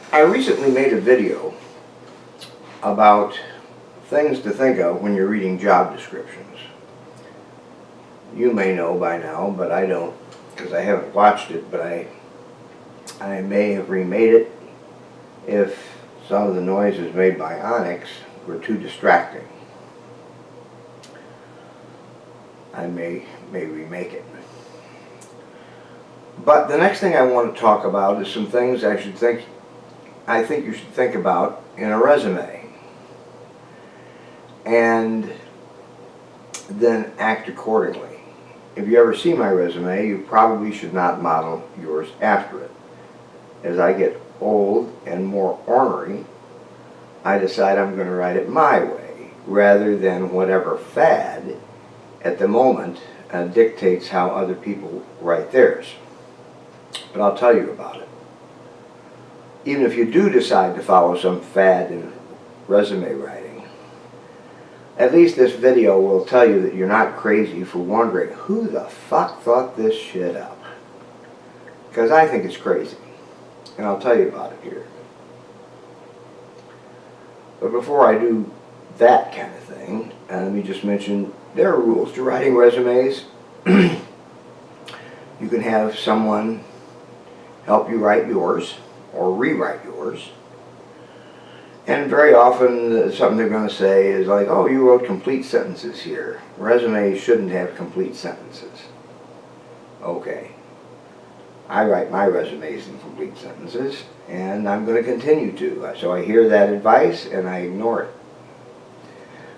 I recently made a video about things to think of when you're reading job descriptions. You may know by now, but I don't, because I haven't watched it, but I may have remade it if some of the noises made by Onyx were too distracting. I may remake it. But the next thing I want to talk about is some things I think you should think about in a resume, and then act accordingly. If you ever see my resume, you probably should not model yours after it. As I get old and more ornery, I decide I'm going to write it my way, rather than whatever fad at the moment dictates how other people write theirs. But I'll tell you about it. Even if you do decide to follow some fad in resume writing, at least this video will tell you that you're not crazy for wondering who the fuck thought this shit up. Because I think it's crazy, and I'll tell you about it here. But before I do that kind of thing, let me just mention there are rules to writing resumes. You can have someone help you write yours or rewrite yours. And very often something they're going to say is like, oh, you wrote complete sentences here. Resumes shouldn't have complete sentences. Okay. I write my resumes in complete sentences, and I'm going to continue to. So I hear that advice and I ignore it.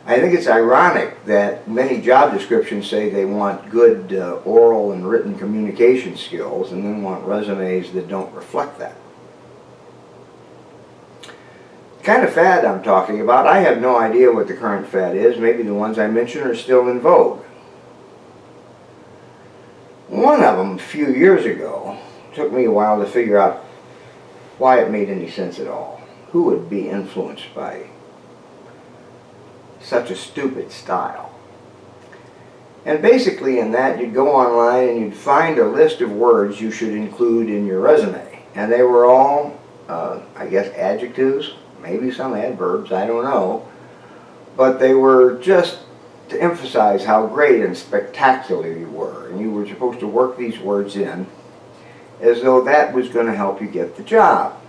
I think it's ironic that many job descriptions say they want good oral and written communication skills and then want resumes that don't reflect that. The kind of fad I'm talking about, I have no idea what the current fad is. Maybe the ones I mentioned are still in vogue. One of them a few years ago took me a while to figure out why it made any sense at all. Who would be influenced by such a stupid style? And basically in that, you'd go online and you'd find a list of words you should include in your resume. And they were all, I guess, adjectives, maybe some adverbs, I don't know. But they were just to emphasize how great and spectacular you were. And you were supposed to work these words in as though that was going to help you get the job.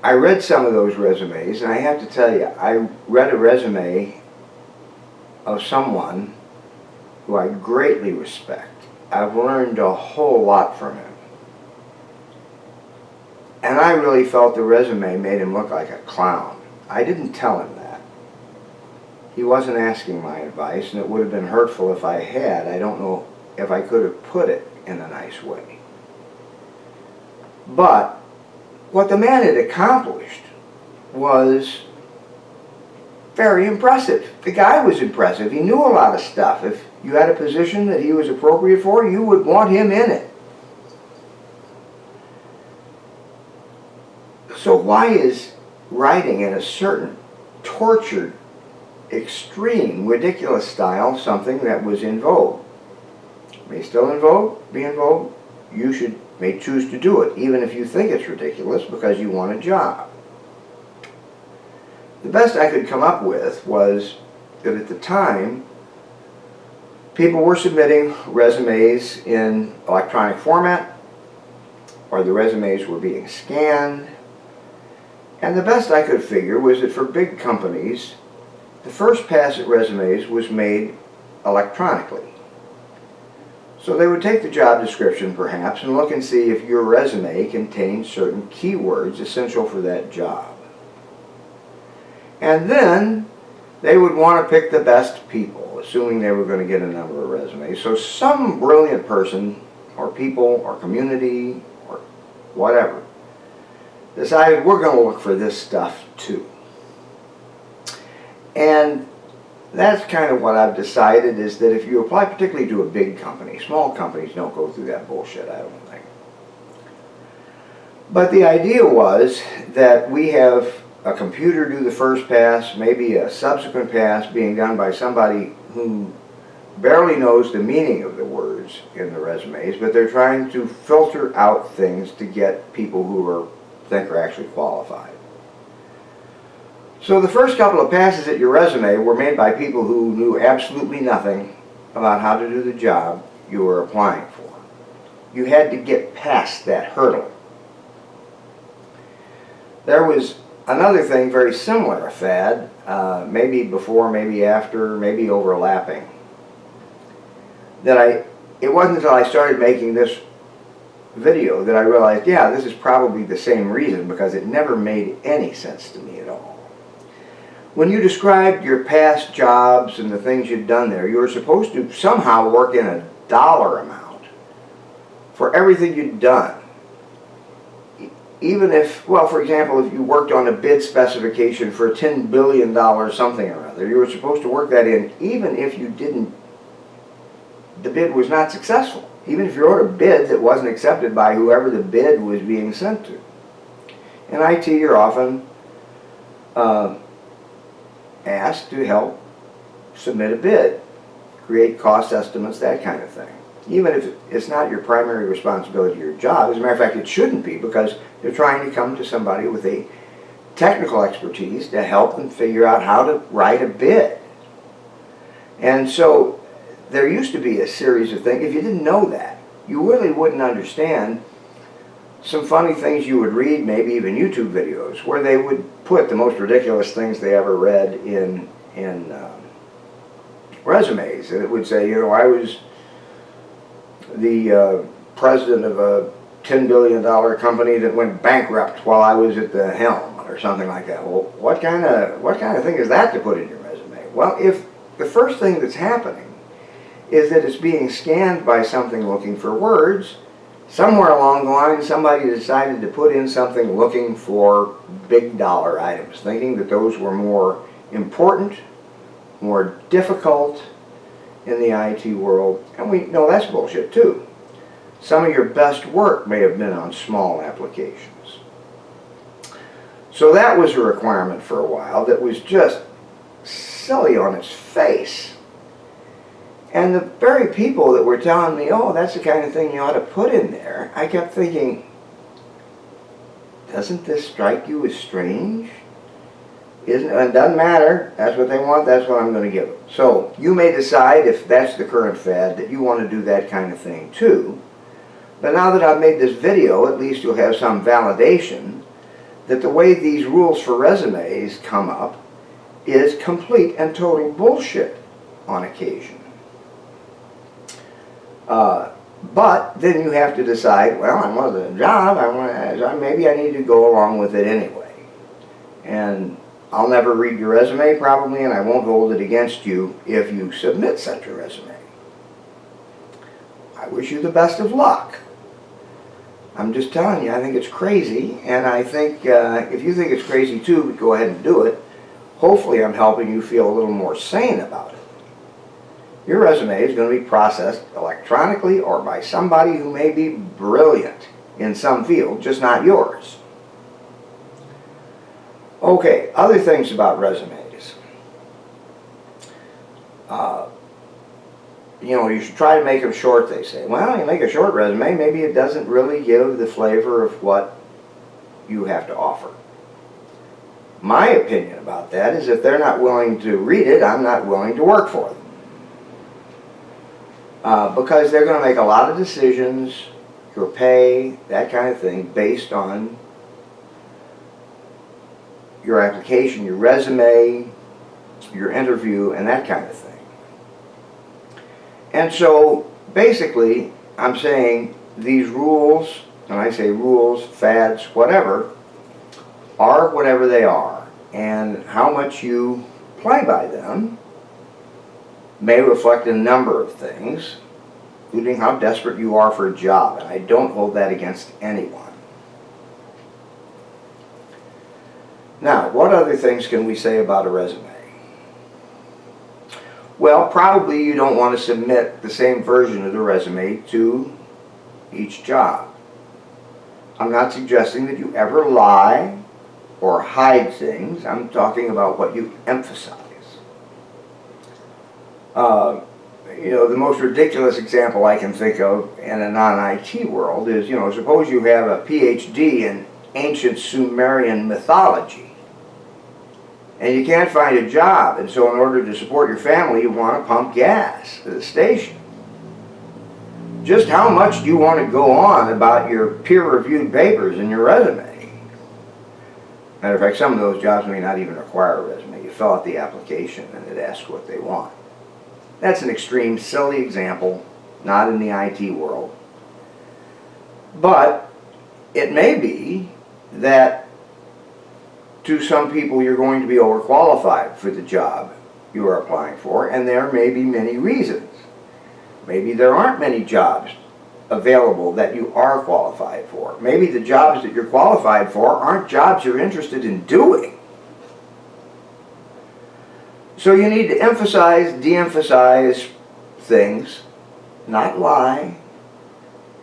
I read some of those resumes, and I have to tell you, I read a resume of someone who I greatly respect. I've learned a whole lot from him. And I really felt the resume made him look like a clown. I didn't tell him that. He wasn't asking my advice, and it would have been hurtful if I had. I don't know if I could have put it in a nice way. But what the man had accomplished was very impressive. The guy was impressive. He knew a lot of stuff. If you had a position that he was appropriate for, you would want him in it. So why is writing in a certain tortured, extreme, ridiculous style something that was in vogue? It may still be in vogue. You may choose to do it, even if you think it's ridiculous, because you want a job. The best I could come up with was that at the time, people were submitting resumes in electronic format, or the resumes were being scanned. And the best I could figure was that for big companies, the first pass at resumes was made electronically. So they would take the job description, perhaps, and look and see if your resume contained certain keywords essential for that job. And then they would want to pick the best people, assuming they were going to get a number of resumes. So some brilliant person, or people, or community, or whatever, decided we're going to look for this stuff too. And that's kind of what I've decided, is that if you apply particularly to a big company, small companies don't go through that bullshit, I don't think. But the idea was that we have a computer do the first pass, maybe a subsequent pass being done by somebody who barely knows the meaning of the words, words in the resumes, but they're trying to filter out things to get people who think are actually qualified. So the first couple of passes at your resume were made by people who knew absolutely nothing about how to do the job you were applying for. You had to get past that hurdle. There was another thing very similar, a fad, maybe before, maybe after, maybe overlapping, that it wasn't until I started making this video that I realized, yeah, this is probably the same reason, because it never made any sense to me at all. When you described your past jobs and the things you'd done there, you were supposed to somehow work in a dollar amount for everything you'd done. Even if, well, for example, if you worked on a bid specification for a $10 billion something or other, you were supposed to work that in even if you didn't, the bid was not successful. Even if you wrote a bid that wasn't accepted by whoever the bid was being sent to. In IT, you're often asked to help submit a bid, create cost estimates, that kind of thing. Even if it's not your primary responsibility or your job. As a matter of fact, it shouldn't be, because they're trying to come to somebody with a technical expertise to help them figure out how to write a bid. And so there used to be a series of things. If you didn't know that, you really wouldn't understand some funny things you would read, maybe even YouTube videos, where they would put the most ridiculous things they ever read in resumes. And it would say, you know, I was the president of a $10 billion company that went bankrupt while I was at the helm, or something like that. Well, what kind of thing is that to put in your resume? Well, if the first thing that's happening is that it's being scanned by something looking for words, somewhere along the line somebody decided to put in something looking for big dollar items, thinking that those were more important, more difficult in the IT world. And we know that's bullshit too. Some of your best work may have been on small applications. So that was a requirement for a while that was just silly on its face. And the very people that were telling me, oh, that's the kind of thing you ought to put in there, I kept thinking, doesn't this strike you as strange? It doesn't matter. That's what they want. That's what I'm going to give them. So you may decide, if that's the current fad, that you want to do that kind of thing too. But now that I've made this video, at least you'll have some validation that the way these rules for resumes come up is complete and total bullshit on occasion. But then you have to decide, well, I want the job, maybe I need to go along with it anyway. And I'll never read your resume probably, and I won't hold it against you if you submit such a resume. I wish you the best of luck. I'm just telling you, I think it's crazy, and I think if you think it's crazy too, go ahead and do it. Hopefully I'm helping you feel a little more sane about it. Your resume is going to be processed electronically or by somebody who may be brilliant in some field, just not yours. Okay, other things about resumes. You know, you should try to make them short, they say. Well, you make a short resume, maybe it doesn't really give the flavor of what you have to offer. My opinion about that is if they're not willing to read it, I'm not willing to work for them. Because they're going to make a lot of decisions, your pay, that kind of thing, based on your application, your resume, your interview, and that kind of thing. And so, basically, I'm saying these rules, and I say rules, fads, whatever, are whatever they are. And how much you play by them may reflect a number of things, including how desperate you are for a job. And I don't hold that against anyone. Now, what other things can we say about a resume? Well, probably you don't want to submit the same version of the resume to each job. I'm not suggesting that you ever lie or hide things. I'm talking about what you emphasize. You know, the most ridiculous example I can think of in a non-IT world is, you know, suppose you have a PhD in ancient Sumerian mythology and you can't find a job, and so in order to support your family you want to pump gas at the station. Just how much do you want to go on about your peer-reviewed papers and your resume? Matter of fact, some of those jobs may not even require a resume. You fill out the application and it asks what they want. That's an extreme, silly example, not in the IT world. But it may be that to some people you're going to be overqualified for the job you are applying for, and there may be many reasons. Maybe there aren't many jobs available that you are qualified for. Maybe the jobs that you're qualified for aren't jobs you're interested in doing. So you need to emphasize, de-emphasize things, not lie,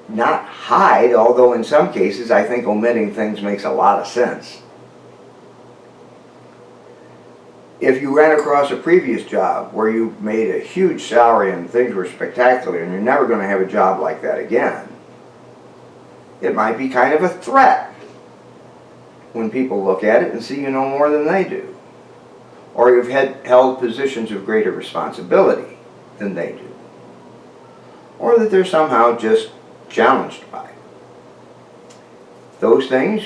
not hide, although in some cases I think omitting things makes a lot of sense. If you ran across a previous job where you made a huge salary and things were spectacular and you're never going to have a job like that again, it might be kind of a threat when people look at it and see you know more than they do. Or you've held positions of greater responsibility than they do. Or that they're somehow just challenged by it. Those things,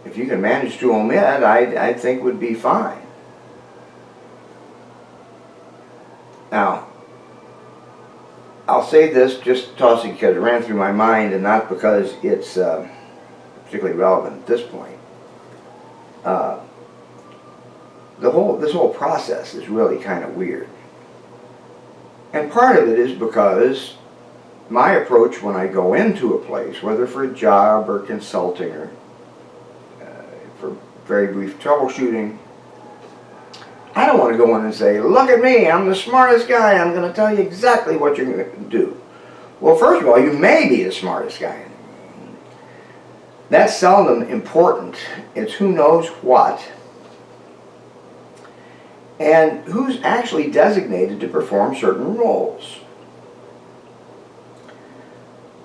if you can manage to omit, I think would be fine. Now, I'll say this just tossing because it ran through my mind and not because it's particularly relevant at this point. This whole process is really kind of weird. And part of it is because my approach when I go into a place, whether for a job or consulting or for very brief troubleshooting, I don't want to go in and say, look at me, I'm the smartest guy, I'm going to tell you exactly what you're going to do. Well, first of all, you may be the smartest guy. That's seldom important. It's who knows what and who's actually designated to perform certain roles.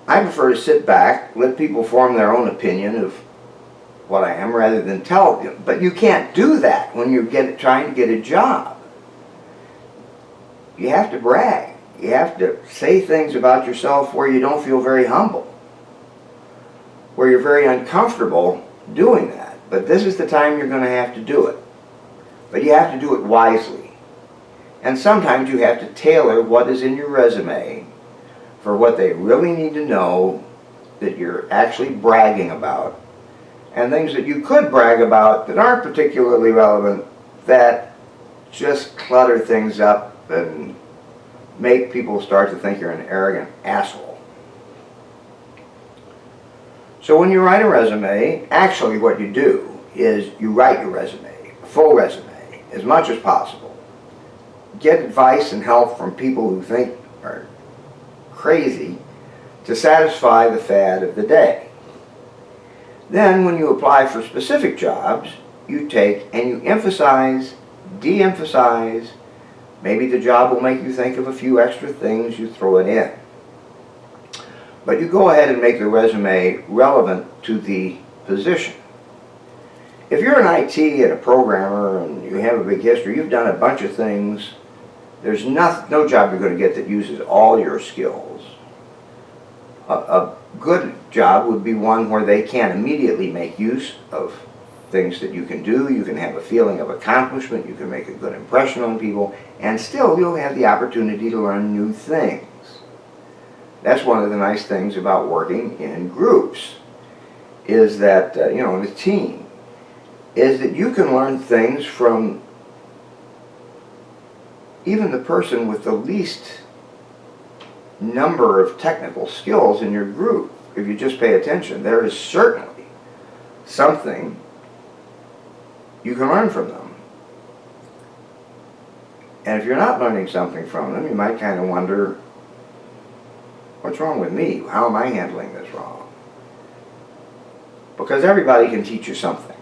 I prefer to sit back, let people form their own opinion of what I am rather than tell them. But you can't do that when you're trying to get a job. You have to brag. You have to say things about yourself where you don't feel very humble, where you're very uncomfortable doing that. But this is the time you're going to have to do it. But you have to do it wisely. And sometimes you have to tailor what is in your resume for what they really need to know that you're actually bragging about, and things that you could brag about that aren't particularly relevant, that just clutter things up and make people start to think you're an arrogant asshole. So when you write a resume, actually what you do is you write your resume, a full resume, as much as possible. Get advice and help from people who think are crazy to satisfy the fad of the day. Then when you apply for specific jobs, you take and you emphasize, de-emphasize. Maybe the job will make you think of a few extra things, you throw it in. But you go ahead and make the resume relevant to the position. If you're an IT and a programmer and you have a big history, you've done a bunch of things, there's no job you're going to get that uses all your skills. A good job would be one where they can immediately make use of things that you can do. You can have a feeling of accomplishment, you can make a good impression on people, and still you'll have the opportunity to learn new things. That's one of the nice things about working in groups, is that, in a team, is that you can learn things from even the person with the least number of technical skills in your group. If you just pay attention, there is certainly something you can learn from them. And if you're not learning something from them, you might kind of wonder, what's wrong with me? How am I handling this wrong? Because everybody can teach you something.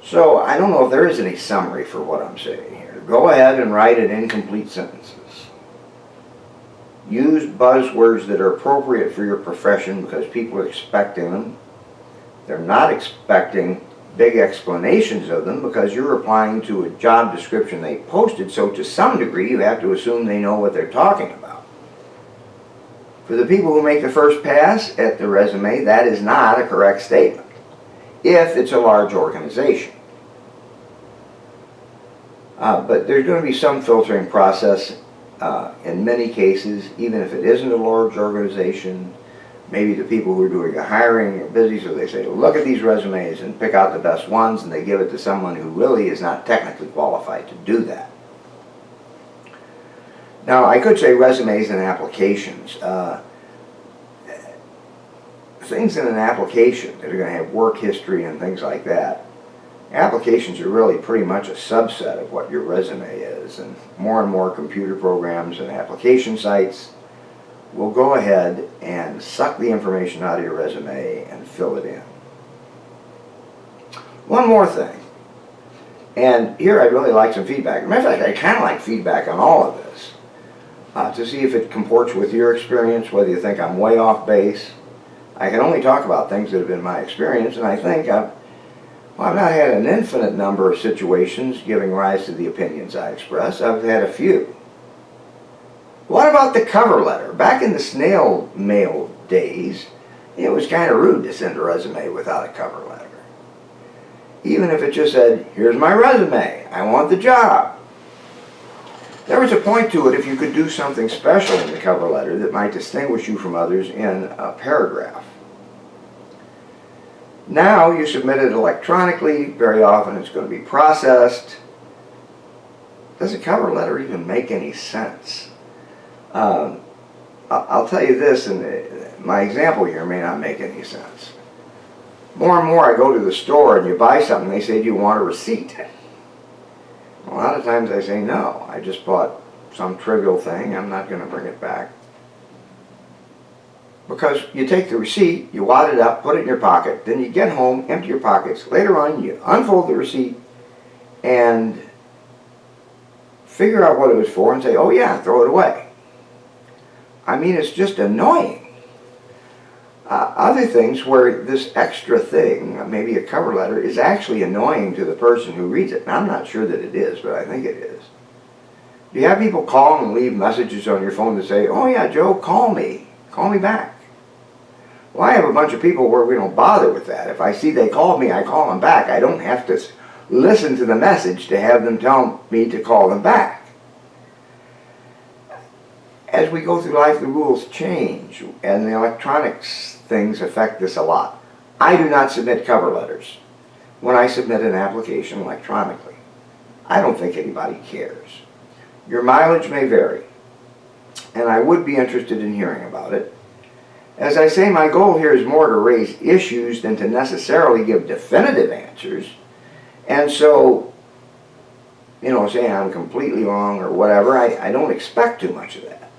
So I don't know if there is any summary for what I'm saying here. Go ahead and write in incomplete sentences. Use buzzwords that are appropriate for your profession because people are expecting them. They're not expecting big explanations of them because you're applying to a job description they posted, so to some degree you have to assume they know what they're talking about. For the people who make the first pass at the resume, that is not a correct statement if it's a large organization. But there's going to be some filtering process in many cases, even if it isn't a large organization. Maybe the people who are doing the hiring are busy, so they say, look at these resumes and pick out the best ones, and they give it to someone who really is not technically qualified to do that. Now, I could say resumes and applications. Things in an application that are going to have work history and things like that. Applications are really pretty much a subset of what your resume is, and more computer programs and application sites will go ahead and suck the information out of your resume and fill it in. One more thing, and here I'd really like some feedback. As a matter of fact, I kind of like feedback on all of this to see if it comports with your experience, whether you think I'm way off base. I can only talk about things that have been my experience, and I think I've not had an infinite number of situations giving rise to the opinions I express. I've had a few. What about the cover letter? Back in the snail mail days, it was kind of rude to send a resume without a cover letter. Even if it just said, here's my resume, I want the job. There was a point to it if you could do something special in the cover letter that might distinguish you from others in a paragraph. Now you submit it electronically. Very often it's going to be processed. Does a cover letter even make any sense? I'll tell you this, and my example here may not make any sense. More and more I go to the store and you buy something, they say, do you want a receipt? A lot of times I say, no, I just bought some trivial thing, I'm not going to bring it back. Because you take the receipt, you wad it up, put it in your pocket, then you get home, empty your pockets. Later on, you unfold the receipt and figure out what it was for and say, oh yeah, throw it away. I mean, it's just annoying. Other things where this extra thing, maybe a cover letter, is actually annoying to the person who reads it. And I'm not sure that it is, but I think it is. Do you have people call and leave messages on your phone to say, oh yeah, Joe, call me back? Well, I have a bunch of people where we don't bother with that. If I see they called me, I call them back. I don't have to listen to the message to have them tell me to call them back. As we go through life, the rules change, and the electronics things affect this a lot. I do not submit cover letters when I submit an application electronically. I don't think anybody cares. Your mileage may vary, and I would be interested in hearing about it. As I say, my goal here is more to raise issues than to necessarily give definitive answers. And so, saying I'm completely wrong or whatever, I don't expect too much of that.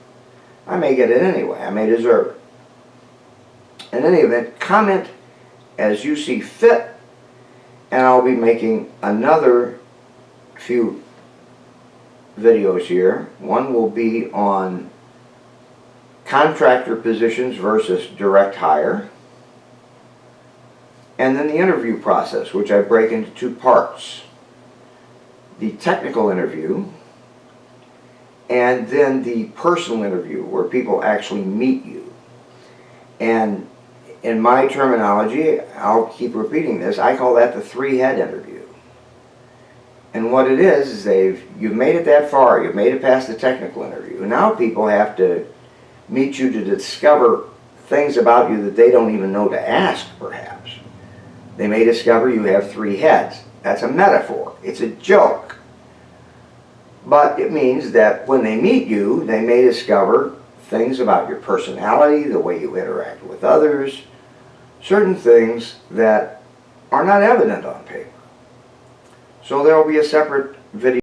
I may get it anyway. I may deserve it. In any event, comment as you see fit, and I'll be making another few videos here. One will be on contractor positions versus direct hire, and then the interview process, which I break into two parts: the technical interview and then the personal interview, where people actually meet you. And in my terminology, I'll keep repeating this, I call that the three-head interview. And what it is you've made it that far, you've made it past the technical interview. Now people have to meet you to discover things about you that they don't even know to ask, perhaps. They may discover you have three heads. That's a metaphor. It's a joke. But it means that when they meet you, they may discover things about your personality, the way you interact with others, certain things that are not evident on paper. So there will be a separate video